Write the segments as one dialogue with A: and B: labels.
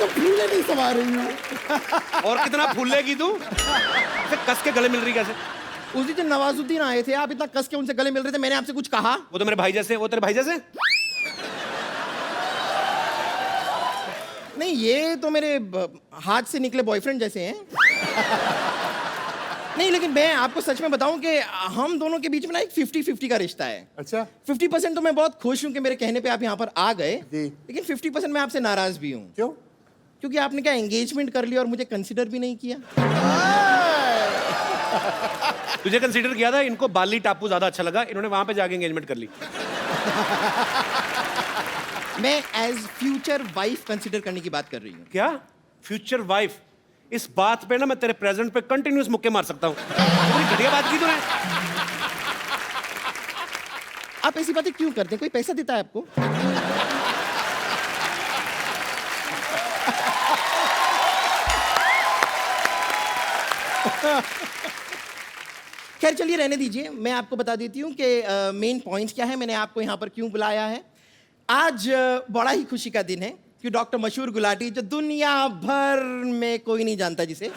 A: तो फूले नहीं समा रही हूँ।
B: और कितना फूल लेगी तू? इसे कस के गले मिल रही कैसे?
A: उस दिन नवाजुद्दीन आए थे, आप इतना कस के उनसे गले मिल रहे थे, मैंने आपसे कुछ कहा?
B: वो तो मेरे भाई जैसे, वो तेरे भाई जैसे?
A: नहीं, ये तो मेरे हाथ से निकले बॉयफ्रेंड जैसे हैं। नहीं, लेकिन मैं आपको सच में बताऊं कि हम दोनों के बीच में ना एक 50-50 का रिश्ता है।
C: अच्छा
A: 50% तो मैं बहुत खुश हूं कि मेरे कहने पे आप यहाँ पर आ गए,
C: जी।
A: लेकिन 50% मैं आपसे नाराज भी हूँ।
C: क्यों?
A: क्योंकि आपने क्या एंगेजमेंट कर लिया और मुझे कंसिडर भी नहीं किया।
B: तुझे कंसीडर किया था, इनको बाली टापू ज्यादा अच्छा लगा, इन्होंने वहां पे जाके एंगेजमेंट कर ली।
A: मैं एज फ्यूचर वाइफ कंसिडर करने की बात कर रही हूँ।
B: क्या? Future wife? इस बात पे ना मैं तेरे प्रेजेंट पे कंटिन्यूस मुक्के मार सकता हूँ। पूरी घटिया बात की तूने।
A: आप ऐसी बातें क्यों करते हैं? कोई पैसा देता है आपको? खैर चलिए रहने दीजिए, मैं आपको बता देती हूँ कि मेन पॉइंट क्या है, मैंने आपको यहाँ पर क्यों बुलाया है। आज बड़ा ही खुशी का दिन है कि डॉक्टर मशहूर गुलाटी, जो दुनिया भर में कोई नहीं जानता जिसे,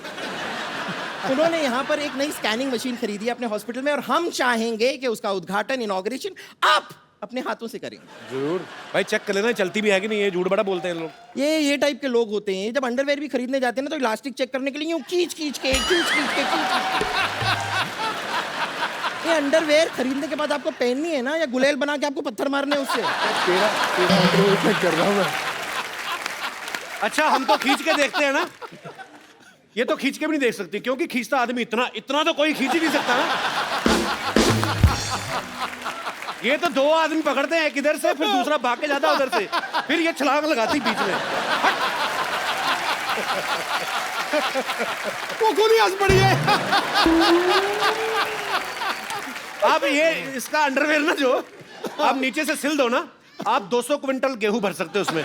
A: उन्होंने यहाँ पर एक नई स्कैनिंग मशीन खरीदी है अपने हॉस्पिटल में, और हम चाहेंगे कि उसका उद्घाटन, इनॉग्रेशन आप अपने हाथों से करें।
B: जरूर भाई, चेक कर लेना चलती भी है कि नहीं। ये झूठ बड़ा बोलते हैं लोग।
A: ये टाइप के लोग होते हैं, जब अंडरवेयर भी खरीदने जाते हैं ना तो इलास्टिक चेक करने के लिए यूं खींच के ये अंडरवेयर खरीदने के बाद आपको पहननी है ना, या गुलेल बना के आपको पत्थर मारने हैं उससे?
C: तेरा अंडरवेयर चेक कर रहा हूँ मैं।
B: अच्छा, हम तो खींच के देखते हैं ना, ये तो खींच के भी नहीं देख सकती, क्योंकि खींचता आदमी इतना तो कोई खींच ही नहीं सकता ना। ये तो दो आदमी पकड़ते हैं, एक इधर से फिर दूसरा भाग के जाता उधर से, फिर ये छलांग लगाती बीच में।
C: वो खुद ही हंस पड़ी है।
B: अब ये इसका अंडरवेयर ना, जो आप नीचे से सिल दो ना, आप 200 क्विंटल गेहूं भर सकते हो उसमें।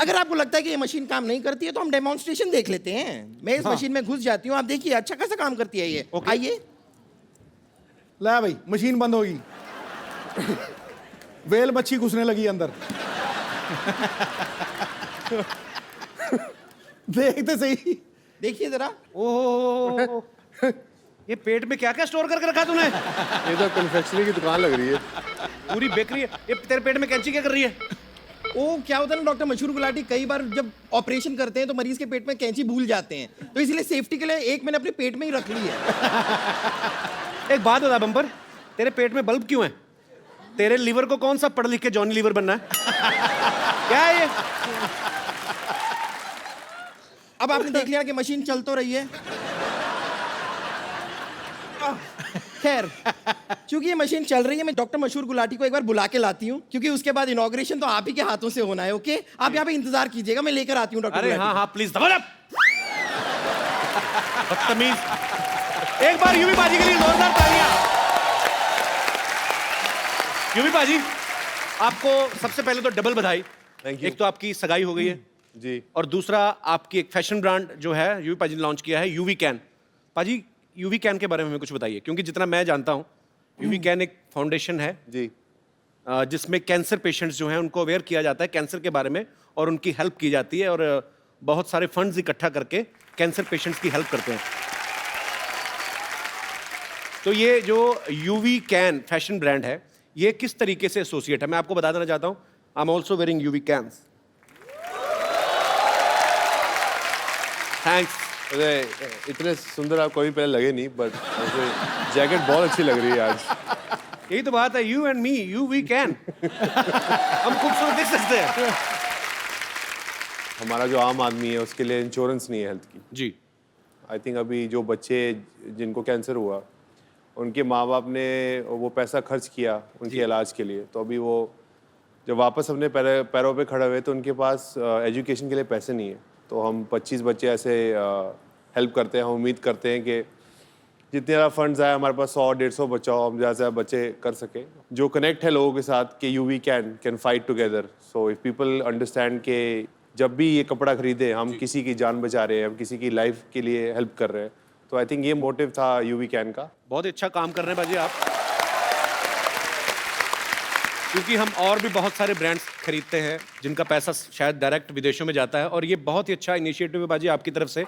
A: अगर आपको लगता है कि ये मशीन काम नहीं करती है तो हम डेमोन्स्ट्रेशन देख लेते हैं। मैं इस मशीन में घुस जाती हूँ, आप देखिए अच्छा खासा काम करती है ये। आइए।
C: ला भाई, मशीन बंद होगी। वेल मच्छी घुसने लगी अंदर। देखते सही,
A: देखिए जरा।
B: ओह, ये पेट में क्या क्या स्टोर करके रखा तूने?
D: ये तो कन्फेक्शनरी की दुकान लग रही है।
B: पूरी बेकरी है। ये तेरे पेट में कैंची क्या कर रही है?
A: ओ, क्या होता है ना डॉक्टर मशहूर गुलाटी, कई बार जब ऑपरेशन करते हैं तो मरीज के पेट में कैंची भूल जाते हैं, तो इसलिए सेफ्टी के लिए एक मैंने अपने पेट में ही रख ली है।
B: एक बात बता बम्पर, तेरे पेट में बल्ब क्यों है? तेरे लीवर को कौन सा पढ़ लिख के जॉनी लीवर बनना है? क्या है ये?
A: अब आपने देख लिया कि मशीन चल तो रही है। खैर, क्योंकि ये मशीन चल रही है, मैं डॉक्टर मशहूर गुलाटी को एक बार बुला के लाती हूँ, क्योंकि उसके बाद इनॉग्रेशन तो आप ही के हाथों से होना है। ओके, आप यहाँ पे इंतजार कीजिएगा, मैं लेकर आती हूँ डॉक्टर
B: अरे
A: गुलाटी
B: हाँ
A: को।
B: हाँ प्लीज दबा दब। बदतमीज। एक बार यूवी बाजी के लिए जोरदार तालियां। यूवी बाजी, आपको सबसे पहले तो डबल बधाई।
D: Thank you.
B: एक तो आपकी सगाई हो गई है,
D: जी
B: और दूसरा आपकी एक फैशन ब्रांड जो है यूवी पाजी ने लॉन्च किया है, यूवी कैन। पाजी, यूवी कैन के बारे में हमें कुछ बताइए, क्योंकि जितना मैं जानता हूँ यूवी कैन एक फाउंडेशन है
D: जी
B: जिसमें कैंसर पेशेंट्स जो हैं उनको अवेयर किया जाता है कैंसर के बारे में, और उनकी हेल्प की जाती है, और बहुत सारे फंड्स इकट्ठा करके कैंसर पेशेंट्स की हेल्प करते हैं। तो ये जो यूवी कैन फैशन ब्रांड है, ये किस तरीके से एसोसिएट है, मैं आपको बता देना चाहता हूँ। I am also wearing UV cans. Thanks.
D: अरे इतने सुंदर आप कभी पहले लगे नहीं, बट मुझे जैकेट बहुत अच्छी लग रही है आज।
B: यही तो बात है, you and me, you we can. हम खूबसूरत दिख सकते हैं।
D: हमारा जो आम आदमी है उसके लिए इंश्योरेंस नहीं है हेल्थ की।
B: जी।
D: आई थिंक अभी जो बच्चे जिनको कैंसर हुआ, उनके माँ बाप ने वो पैसा खर्च किया उनके इलाज के लिए, तो अभी वो जब वापस अपने पैरों पे खड़े हुए तो उनके पास एजुकेशन के लिए पैसे नहीं है। तो हम 25 बच्चे ऐसे हेल्प करते हैं। हम उम्मीद करते हैं कि जितने ज़्यादा फंड्स आए, हमारे पास 100-150 बच्चा हो, हम ज़्यादा से ज़्यादा बच्चे कर सकें। जो कनेक्ट है लोगों के साथ कि UV can fight together. So if people understand कि जब भी ये कपड़ा खरीदे हम किसी की जान बचा रहे हैं, हम किसी की लाइफ के लिए हेल्प कर रहे हैं, तो आई थिंक ये मोटिव था यूवी कैन का।
B: बहुत ही अच्छा काम कर रहे हैं बाजी आप। क्योंकि हम और भी बहुत सारे ब्रांड्स खरीदते हैं जिनका पैसा शायद डायरेक्ट विदेशों में जाता है, और ये बहुत ही अच्छा इनिशिएटिव है बाजी आपकी तरफ से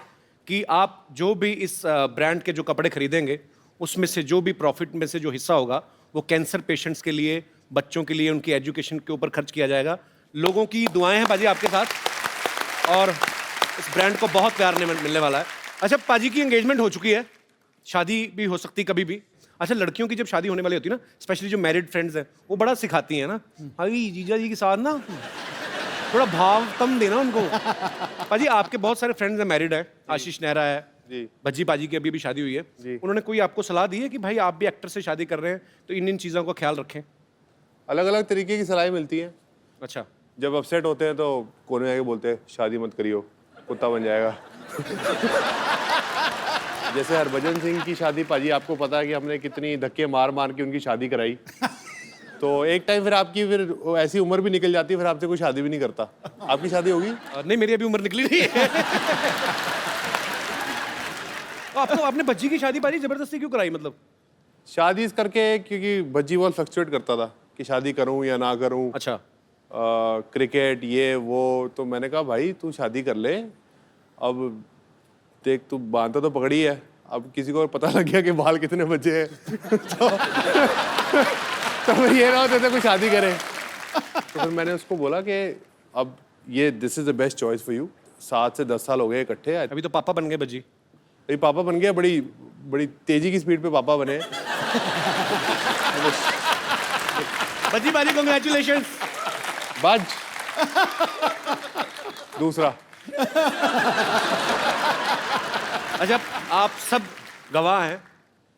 B: कि आप जो भी इस ब्रांड के जो कपड़े खरीदेंगे उसमें से जो भी प्रॉफिट में से जो हिस्सा होगा वो कैंसर पेशेंट्स के लिए, बच्चों के लिए, उनकी एजुकेशन के ऊपर खर्च किया जाएगा। लोगों की दुआएं हैं पाजी आपके साथ, और इस ब्रांड को बहुत प्यार मिलने वाला है। अच्छा, पाजी की एंगेजमेंट हो चुकी है, शादी भी हो सकती कभी भी। अच्छा, लड़कियों की जब शादी होने वाली होती है ना, स्पेशली जो मैरिड फ्रेंड्स हैं, वो बड़ा सिखाती हैं ना, भाई जीजा जी के साथ ना थोड़ा भाव कम देना उनको। पाजी आपके बहुत सारे फ्रेंड्स हैं, मैरिड है, आशीष नेहरा है
D: जी,
B: भज्जी पाजी की अभी भी शादी हुई है, उन्होंने कोई आपको सलाह दी है कि भाई आप भी एक्टर से शादी कर रहे हैं तो इन चीज़ों का ख्याल रखें?
D: अलग अलग तरीके की सलाह मिलती है।
B: अच्छा,
D: जब अपसेट होते हैं तो कोने में आके बोलते हैं शादी मत करियो, कुत्ता बन जाएगा। जैसे हरभजन सिंह की शादी पाजी आपको पता है कि हमने कितनी धक्के मार मार के उनकी शादी कराई। तो एक टाइम फिर आपकी फिर ऐसी उम्र भी निकल जाती है, फिर आपसे कोई शादी भी नहीं करता। आपकी शादी होगी?
B: नहीं, मेरी अभी उम्र निकली नहीं है। आपको अपने बच्ची की शादी पाजी जबरदस्ती क्यों कराई? मतलब
D: शादी इस करके क्योंकि भज्जी बहुत फ्लक्चुएट करता था कि शादी करूं या ना करूं।
B: अच्छा,
D: क्रिकेट ये वो, तो मैंने कहा भाई तू शादी कर ले, अब देख तू बांधता तो पकड़ी है, अब किसी को पता लग गया कि बाल कितने बचे हैं तो फिर ये ना होता था कोई शादी करे। तो फिर मैंने उसको बोला कि अब ये this is the best choice for you. 7 से 10 साल हो गए इकट्ठे,
B: अभी तो पापा बन गए बज्जी।
D: अभी पापा बन गया, बड़ी बड़ी तेजी की स्पीड पे पापा बने।
B: बज्जी पाजी कांग्रेचुलेशंस।
D: बाज दूसरा।
B: अच्छा, आप सब गवाह हैं,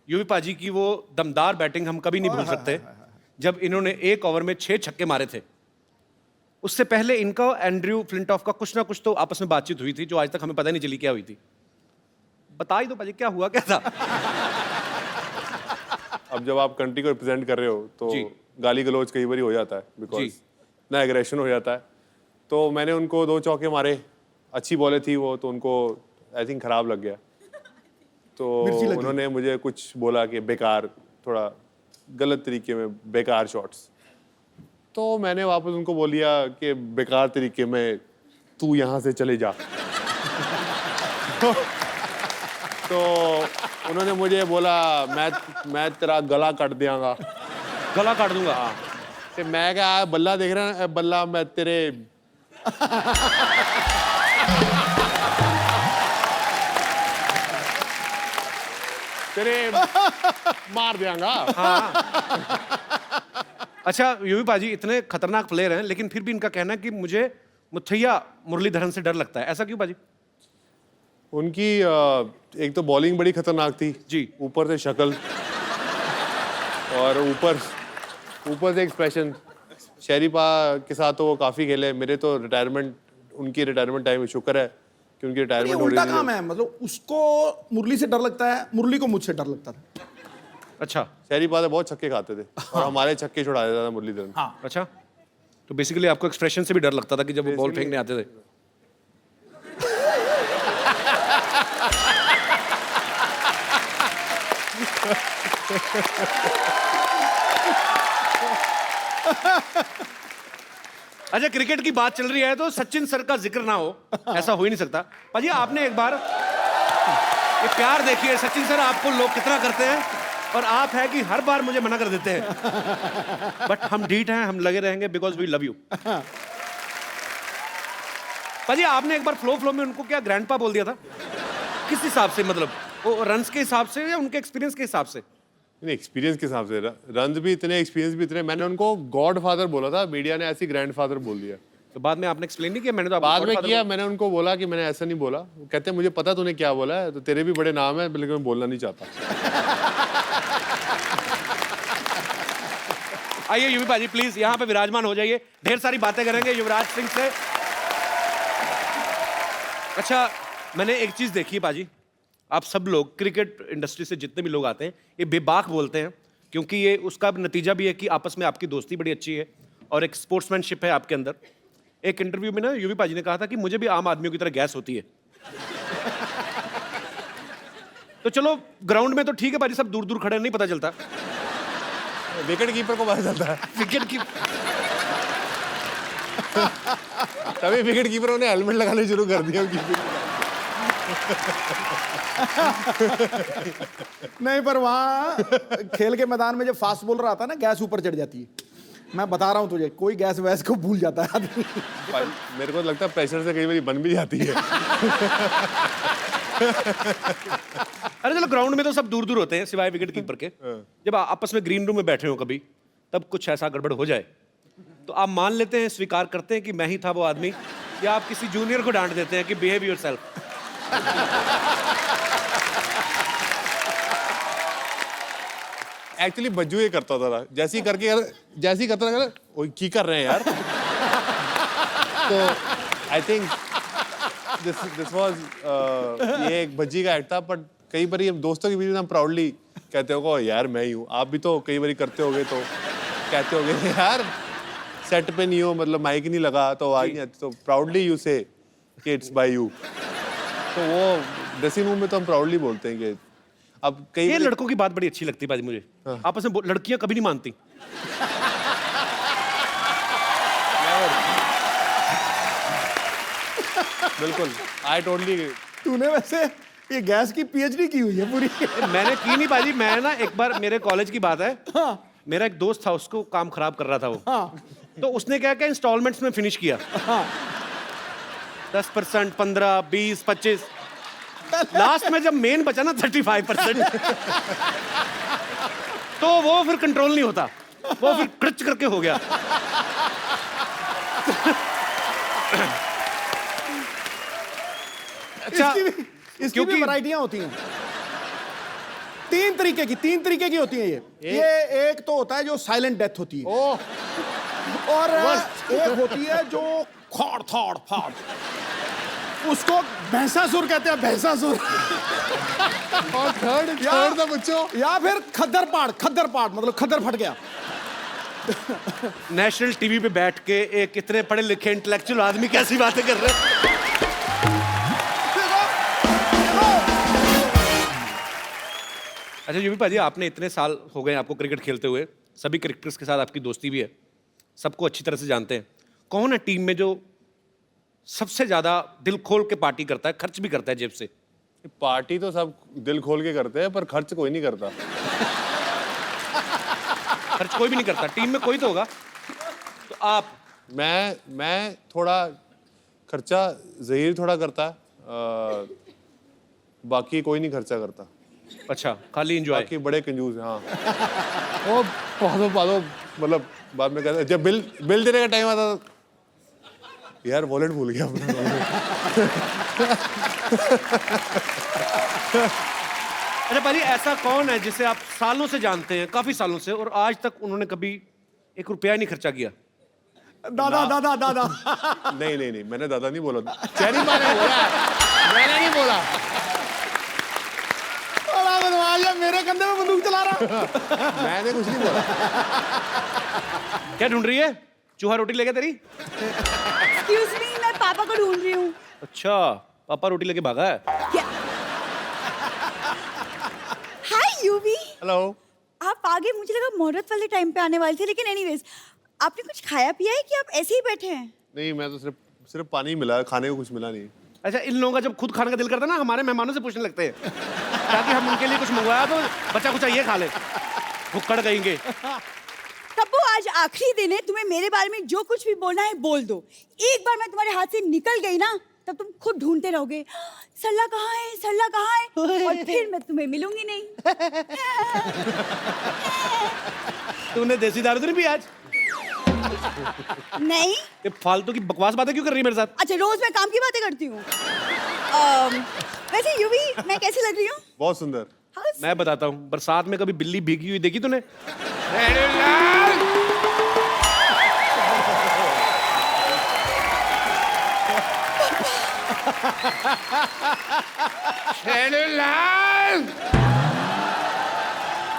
B: यूवी पाजी की वो दमदार बैटिंग हम कभी नहीं भूल सकते, जब इन्होंने एक ओवर में 6 छक्के मारे थे। उससे पहले इनका एंड्रयू फ्लिंटॉफ का कुछ ना कुछ तो आपस में बातचीत हुई थी जो आज तक हमें पता नहीं चली क्या हुई थी। बता ही दो पाजी, क्या हुआ, क्या था?
D: अब जब आप कंट्री को रिप्रेजेंट कर रहे हो तो गाली गलौज कई बार हो जाता है, बिकॉज ना एग्रेशन हो जाता है। तो मैंने उनको 2 चौके मारे, अच्छी बॉलें थी वो, तो उनको आई थिंक खराब लग गया। तो उन्होंने मुझे कुछ बोला कि बेकार, थोड़ा गलत तरीके में बेकार शॉट्स। तो मैंने वापस उनको बोल दिया कि बेकार तरीके में तू यहाँ से चले जा। तो उन्होंने मुझे बोला मैं तेरा गला काट दियांगा।
B: गला काट दूंगा?
D: ते मैं क्या बल्ला देख रहा है, बल्ला मैं तेरे तेरे मार दियांगा।
B: अच्छा, यूवी पाजी इतने खतरनाक प्लेयर हैं, लेकिन फिर भी इनका कहना है कि मुझे मुथैया मुरलीधरन से डर लगता है। ऐसा क्यों पाजी?
D: उनकी एक तो बॉलिंग बड़ी खतरनाक थी
B: जी,
D: ऊपर से शक्ल, और ऊपर से एक्सप्रेशन। शरीफा के साथ तो वो काफी खेले, मेरे तो रिटायरमेंट, उनकी रिटायरमेंट टाइम शुक्र है कि उनकी रिटायरमेंट हो रही
C: उल्टा काम है, मतलब उसको मुरली से डर लगता है, मुरली को मुझसे डर लगता था।
B: अच्छा,
D: शरीफा तो बहुत छक्के खाते थे और हमारे छक्के छुड़ा देता था मुरलीधरन।
C: हाँ।
B: अच्छा, तो बेसिकली आपको एक्सप्रेशन से भी डर लगता था कि जब वो बॉल फेंकने आते थे? अच्छा, क्रिकेट की बात चल रही है तो सचिन सर का जिक्र ना हो, ऐसा हो ही नहीं सकता। पाजी आपने एक बार ये प्यार देखिए, सचिन सर आपको लोग कितना करते हैं, और आप है कि हर बार मुझे मना कर देते हैं। बट हम ढीठ हैं, हम लगे रहेंगे बिकॉज वी लव यू। पाजी आपने एक बार फ्लो में उनको क्या ग्रैंडपा बोल दिया था? किस हिसाब से? मतलब वो रन्स के हिसाब से या उनके एक्सपीरियंस के हिसाब से?
D: एक्सपीरियंस के हिसाब से, रन भी इतने, एक्सपीरियंस भी इतने। मैंने उनको गॉड फादर बोला था, मीडिया ने ऐसी ग्रैंड फादर बोल दिया।
B: तो बाद में आपने एक्सप्लेन नहीं किया? मैंने तो आपको
D: बाद में
B: godfather
D: किया, मैंने उनको बोला कि मैंने ऐसा नहीं बोला। वो कहते हैं मुझे पता तूने क्या बोला है, तो तेरे भी बड़े नाम है, लेकिन मैं बोलना नहीं चाहता।
B: आइए यूवी पाजी प्लीज यहाँ पे विराजमान हो जाइए, ढेर सारी बातें करेंगे युवराज सिंह से। अच्छा, मैंने एक चीज देखी है पाजी, आप सब लोग क्रिकेट इंडस्ट्री से जितने भी लोग आते हैं ये बेबाक बोलते हैं, क्योंकि ये उसका नतीजा भी है कि आपस में आपकी दोस्ती बड़ी अच्छी है और एक स्पोर्ट्समैनशिप है आपके अंदर। एक इंटरव्यू में ना यूवी पाजी ने कहा था कि मुझे भी आम आदमियों की तरह गैस होती है। तो चलो ग्राउंड में तो ठीक है पाजी, सब दूर दूर खड़े नहीं पता चलता,
D: विकेट कीपर को पता चलता है,
B: विकेट की
D: तभी विकेट कीपरों ने हेलमेट लगाने शुरू कर दिया कीपिंग।
C: नहीं, पर वहाँ खेल के मैदान में जब फास्ट बॉलर आता है ना, गैस ऊपर चढ़ जाती है। मैं बता रहा हूँ तुझे, कोई गैस वैस को भूल जाता है आदमी।
D: मेरे को लगता है प्रेशर से कई बार बन भी जाती है।
B: अरे चलो, ग्राउंड में तो सब दूर दूर होते हैं सिवाय विकेट कीपर के। जब आपस में ग्रीन रूम में बैठे हो कभी, तब कुछ ऐसा गड़बड़ हो जाए तो आप मान लेते हैं, स्वीकार करते हैं कि मैं ही था वो आदमी, या आप किसी जूनियर को डांट देते हैं कि बिहेव योरसेल्फ?
D: एक्चुअली बज्जू ये करता था, जैसे ही करता था, वो की कर रहे हैं यार। तो आई थिंक दिस वाज ये एक भज्जी का एक्ट था, बट कई बार हम दोस्तों के बीच में हम प्राउडली कहते हो यार मैं ही हूँ। आप भी तो कई बार करते होगे, तो कहते होगे यार सेट पे नहीं हो, मतलब माइक नहीं लगा तो आवाज नहीं आती, तो प्राउडली यू से कि इट्स बाय यू। तो वो ड्रेसिंग रूम में तो हम प्राउडली बोलते हैं कि अब कई
B: ये
D: बारी-
B: लड़कों की बात बड़ी अच्छी लगती है बाजी मुझे। आपस में लड़कियां कभी नहीं मानती।
D: बिल्कुल, आई टोटली।
C: तूने वैसे ये गैस की पीएचडी की हुई है पूरी।
B: मैंने की नहीं बाजी। मैं ना एक बार, मेरे कॉलेज की बात है,
C: हाँ
B: मेरा एक दोस्त था, उसको काम खराब कर रहा था वो।
C: हाँ
B: तो उसने क्या क्या इंस्टॉलमेंट्स में फिनिश किया।
C: हाँ
B: 10%, 15, 20, 25, लास्ट में जब मेन बचा ना 35%, तो वो फिर कंट्रोल नहीं होता, वो फिर क्रच करके हो गया। अच्छा,
C: इसकी भी
B: क्योंकि-
C: वैरायटियां होती हैं। तीन तरीके की होती हैं ये एक तो होता है जो साइलेंट डेथ होती है, और एक होती है जो खाड़ थाड़ फाड़, उसको भैंसासुर कहते हैं, भैंसासुर।
D: और थर्ड था बच्चों,
C: या फिर खद्दर पाड़, मतलब खद्दर फट गया।
B: नेशनल टीवी पे बैठ के एक इतने पढ़े लिखे इंटेलेक्चुअल आदमी कैसी बातें कर रहे हैं। अच्छा यूवी पाजी, आपने इतने साल हो गए आपको क्रिकेट खेलते हुए, सभी क्रिकेटर्स के साथ आपकी दोस्ती भी है, सबको अच्छी तरह से जानते हैं। कौन है टीम में जो सबसे ज्यादा दिल खोल के पार्टी करता है, खर्च भी करता है जेब से?
D: पार्टी तो सब दिल खोल के करते हैं, पर खर्च कोई नहीं करता।
B: खर्च कोई भी नहीं करता, टीम में कोई तो होगा। तो आप?
D: मैं थोड़ा खर्चा ज़हीर थोड़ा करता है, बाकी कोई नहीं खर्चा करता।
B: अच्छा, खाली एंजॉय।
D: बाकी बड़े कंजूस हैं। हाँ, वो बहुत मतलब बाद में कहते हैं, जब बिल देने का टाइम आता था, यार वॉलेट भूल गया अपना।
B: अच्छा पाजी, ऐसा कौन है जिसे आप सालों से जानते हैं, काफी सालों से, और आज तक उन्होंने कभी एक रुपया नहीं खर्चा किया?
C: दादा
D: नहीं, मैंने दादा नहीं बोला, चेरी मैंने बोला, मैंने नहीं बोला।
C: बदमाश, मेरे कंधे में बंदूक चला रहा।
D: मैंने कुछ नहीं बोला।
B: क्या ढूंढ रही है? चूहा रोटी लेके तेरी?
E: एक्सक्यूज मी, मैं पापा को ढूंढ रही हूँ।
B: अच्छा, पापा रोटी लेके भागा है।
E: हाय यूवी।
D: हेलो।
E: आप आगे, मुझे लगा मुहूर्त वाले टाइम पे आने वाले थे, लेकिन एनीवेज आपने कुछ खाया पिया है कि आप ऐसे ही बैठे हैं?
D: नहीं, मैं तो सिर्फ पानी मिला, खाने को कुछ मिला नहीं।
B: अच्छा, इन लोगों का जब खुद खाने का दिल करता है ना, हमारे मेहमानों से पूछने लगते हैं ताकि हम उनके लिए कुछ मंगवाया तो बचा कुछ ये खा ले, भुक्कड़ गएंगे।
E: तब्बू, आज आखिरी दिन है, तुम्हें मेरे बारे में जो कुछ भी बोलना है बोल दो। एक बार मैं तुम्हारे हाथ से निकल गई ना, तब तुम खुद ढूंढते रहोगे, सरला कहाँ है, सरला कहाँ है, और फिर मैं तुम्हें मिलूंगी नहीं।
B: तूने देसी दारू तो नहीं पी आज?
E: नहीं।
B: ये फालतू की बकवास बातें क्यों कर रही है मेरे साथ?
E: अच्छा, रोज मैं काम की बातें करती हूँ। वैसे यूवी, मैं कैसी लग रही हूँ?
D: बहुत सुंदर।
B: मैं बताता हूँ, बरसात में कभी बिल्ली भीगी हुई देखी तूने?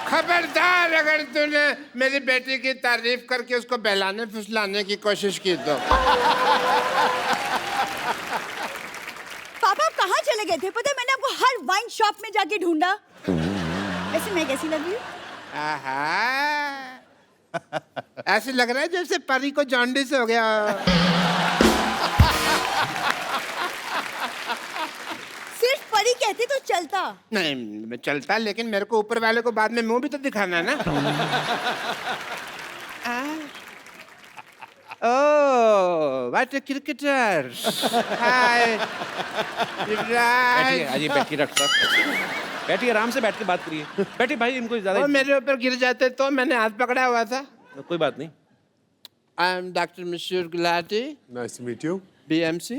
F: खबरदार, अगर तूने मेरी बेटी की तारीफ करके उसको बहलाने फुसलाने की कोशिश की तो।
E: पापा, आप कहाँ चले गए थे? पता है, मैंने आपको हर वाइन शॉप में जाके ढूंढा। वैसे मैं कैसी लग रही हूँ?
F: आहा, ऐसे लग रहा है जैसे परी को जॉन्डिस हो गया।
E: सिर्फ परी कहती तो चलता।
F: नहीं मैं चलता, लेकिन मेरे को ऊपर वाले को बाद में मुंह भी तो दिखाना है ना। Oh what a cricketer. हाय
B: बैठिए, आइए बैठिए डॉक्टर साहब, बैठिए, आराम से बैठ के बात करिए। बैठिए भाई, इनको
F: वो
B: ज्यादा
F: मेरे ऊपर गिर जाते तो मैंने हाथ पकड़ा हुआ था।
B: कोई बात नहीं।
F: आई am doctor Mashhoor Gulati,
D: nice to meet you.
F: BMC.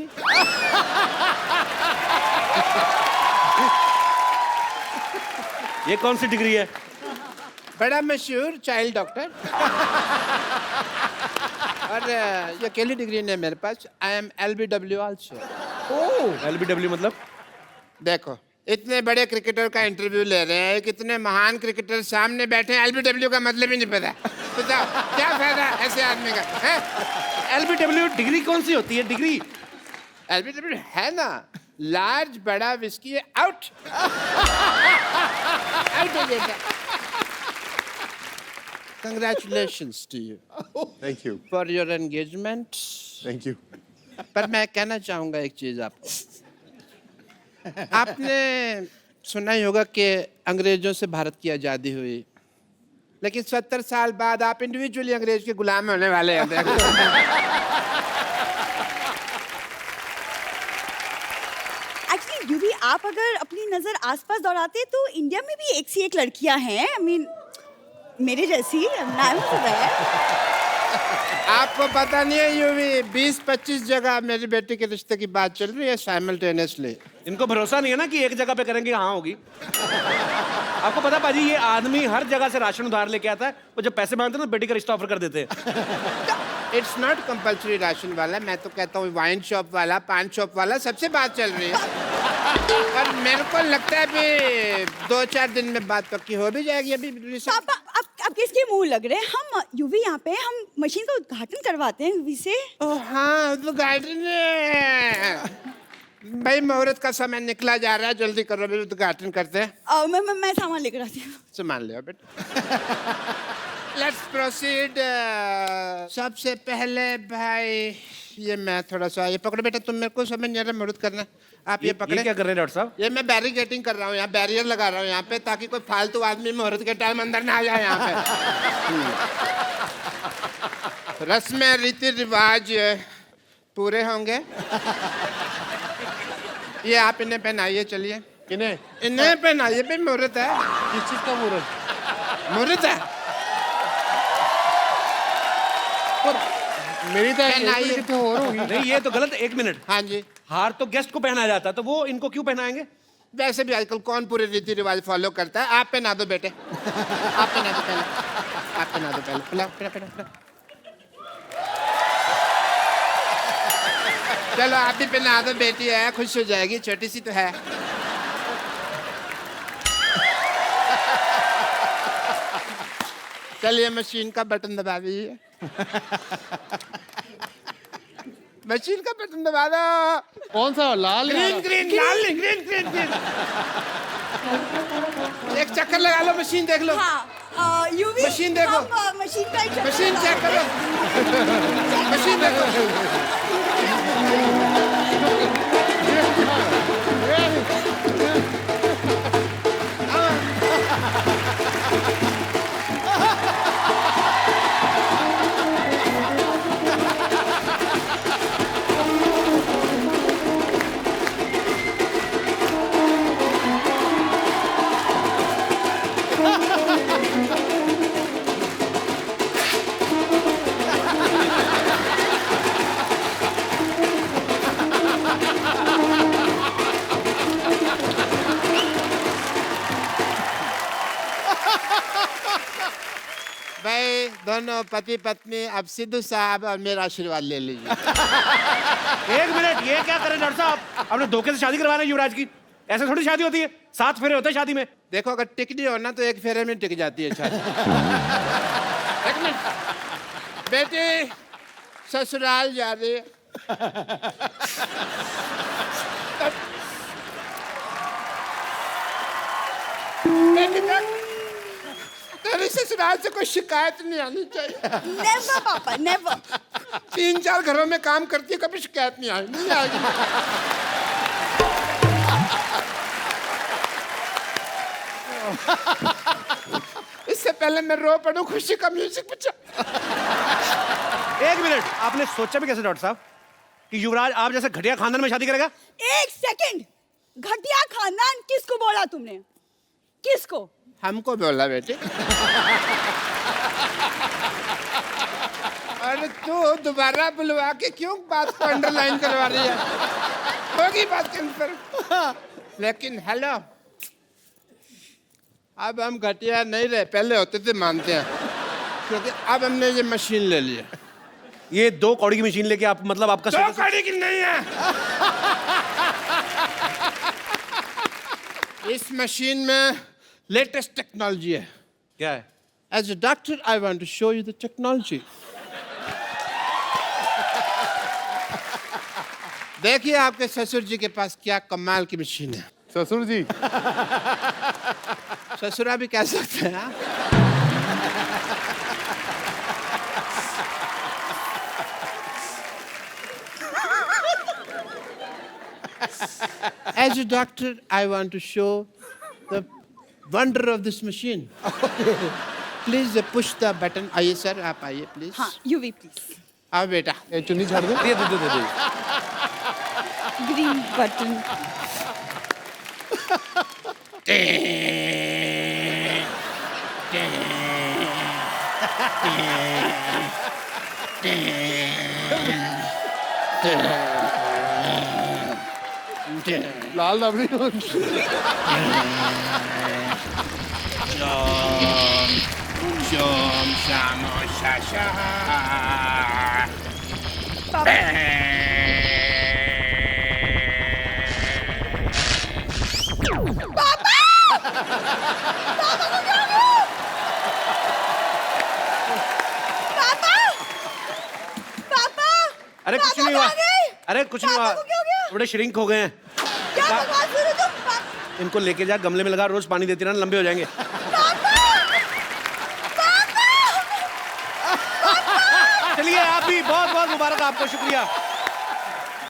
B: ये कौन सी डिग्री है?
F: बड़ा मशहूर चाइल्ड डॉक्टर। और ये अकेली डिग्री नहीं है मेरे पास। I am LBW also.
B: LBW मतलब?
F: देखो इतने बड़े क्रिकेटर का इंटरव्यू ले रहे हैं, कितने महान क्रिकेटर सामने बैठे हैं, LBW का मतलब ही नहीं पता। बताओ क्या फायदा ऐसे आदमी का है?
B: LBW डिग्री कौन सी होती है? डिग्री
F: LBW है ना, लार्ज बड़ा विस्की आउट। आउट हो जाता। Congratulations to you
D: thank you,
F: for your engagement।
D: Thank you.
F: पर मैं कहना चाहूंगा एक चीज आपको। आपने सुना ही होगा कि अंग्रेजों से भारत की आजादी हुई, लेकिन 70 साल बाद आप इंडिविजुअली अंग्रेज के गुलाम होने वाले हैं।
E: एक्चुअली यूवी, आप अगर अपनी नजर आसपास दौड़ाते तो इंडिया में भी एक सी एक लड़कियां हैं। आई मीन मेरे जैसी। नाम
F: आपको पता नहीं है यूवी, 20-25 जगह मेरी बेटी के रिश्ते की बात चल रही है साइमल्टेनियसली।
B: इनको भरोसा नहीं है ना कि एक जगह पे करेंगे हाँ होगी। आपको पता पाजी, ये आदमी हर जगह से राशन उधार लेके आता है, वो जब पैसे मांगते हैं तो बेटी का रिश्ता ऑफर कर देते हैं।
F: इट्स नॉट कंपल्सरी राशन वाला, मैं तो कहता हूँ वाइन शॉप वाला, पान शॉप वाला, सबसे बात चल रही है। और मेरे को लगता है अभी 2-4 दिन में बात पक्की हो भी जाएगी। अभी
E: पापा आप किसके मुंह लग रहे हैं? हम यूवी यहाँ पे हम मशीन का उद्घाटन करवाते हैं यूवी से।
F: ओह हाँ, तो गार्डन भाई मुहूर्त का समय निकला जा रहा है, जल्दी करो, अभी उद्घाटन करते हैं।
E: मैं सामान लेकर आती हूँ।
F: सामान ले आओ बेटा। Let's proceed. सबसे पहले भाई ये मैं थोड़ा सा, ये पकड़ो बेटा, तुम मेरे को समझ नहीं आ रहा मुहूर्त करना। आप ये पकड़े।
B: क्या कर रहे हैं डॉक्टर साहब?
F: ये मैं बैरिकेटिंग कर रहा हूँ, यहाँ बैरियर लगा रहा हूँ यहाँ पे, ताकि कोई फालतू आदमी मुहूर्त के टाइम अंदर ना आ जाए यहाँ पे। रस्में रीति रिवाज पूरे होंगे। ये आप इन्हें पहनाइए, चलिए इन्हें पहनाइए भाई, मुहूर्त है।
D: किस चीज का मुहूर्त?
F: मुहूर्त है।
D: मेरी तो
F: पहनाइए।
B: नहीं ये तो गलत है। 1 मिनट,
F: हाँ जी,
B: हार तो गेस्ट को पहनाया जाता है, तो वो इनको क्यों पहनाएंगे?
F: वैसे भी आजकल कौन पूरे रीति रिवाज फॉलो करता है। आप पहना दो बेटे, आप पहना दो पहले, आप पहना दो पहले। पिलाओ, पिलाओ। चलो आप भी पहना दो, बेटी है, खुश हो जाएगी, छोटी सी तो है। चलिए मशीन का बटन दबा दीजिए। मशीन का बटन दबा दो।
D: कौन सा? लाल?
F: ग्रीन ग्रीन, लाल नहीं, ग्रीन ग्रीन ग्रीन। एक चक्कर लगा लो, मशीन देख लो।
E: हाँ यूवी,
F: मशीन देखो।
E: मशीन का एक चक्कर
F: मशीन चेक
E: लगाते
F: करो।
E: हैं।
F: मशीन देखो। भाई दोनों पति पत्नी अब सिद्धू साहब और मेरा आशीर्वाद ले लीजिए।
B: 1 मिनट, ये क्या करें डॉक्टर साहब? आपने धोखे से शादी करवा रहे हैं युवराज की। ऐसे थोड़ी शादी होती है, 7 फेरे होते हैं शादी में।
F: देखो अगर टिकनी हो ना तो 1 फेरे में टिक जाती है शादी। एक मिनट, बेटी ससुराल जा रही है। बेटी तेरी ससुराल से कोई शिकायत नहीं आनी चाहिए।
E: नेवर पापा, नेवर।
F: 3-4 घरों में काम करती है, कभी शिकायत नहीं आई, नहीं आएगी। इससे पहले मैं रो पड़ूं, खुशी का म्यूजिक बजा।
B: एक मिनट, आपने सोचा भी कैसे डॉक्टर साहब कि युवराज आप जैसे घटिया खानदान में शादी करेगा?
E: एक सेकंड, घटिया खानदान किसको बोला तुमने? किसको?
F: हमको बोला बेटे। अरे तू दोबारा बुलवा के क्यों बात को अंडरलाइन करवा रही है? होगी बात कंफर्म। लेकिन हेलो, अब हम घटिया नहीं रहे, पहले होते थे मानते हैं, क्योंकि अब हमने ये मशीन ले लिया।
B: ये 2 कौड़ी की मशीन लेके आप मतलब आपका
F: 2 कौड़ी की नहीं है। इस मशीन में लेटेस्ट टेक्नोलॉजी है।
B: क्या है?
F: As a doctor, I want to show you the technology. देखिए आपके ससुर जी के पास क्या कमाल की मशीन है।
D: ससुर जी,
F: ससुरा भी कह सकते हैं। हाँ? As a doctor, I want to show the wonder of this machine. Please push the button. आइए सर, आप आइए प्लीज।
E: हाँ, यूवी प्लीज।
F: आओ बेटा।
D: ये चुन्नी छाड़ दो।
B: दे।
E: Green button.
D: लाल रबड़ी।
F: Shom shamo shasha.
E: पापा!
B: अरे कुछ
E: पापा
B: नहीं हुआ।
E: कहाँ गए?
B: अरे कुछ नहीं हुआ।
E: पापा को क्या हो गया?
B: थोड़े श्रिंक हो गए हैं।
E: क्या बकवास कर रहे हो तुम?
B: इनको लेके जा, गमले में लगा, रोज पानी देती रहना, लंबे हो जाएंगे। चलिए, आप भी बहुत बहुत मुबारक, आपको शुक्रिया।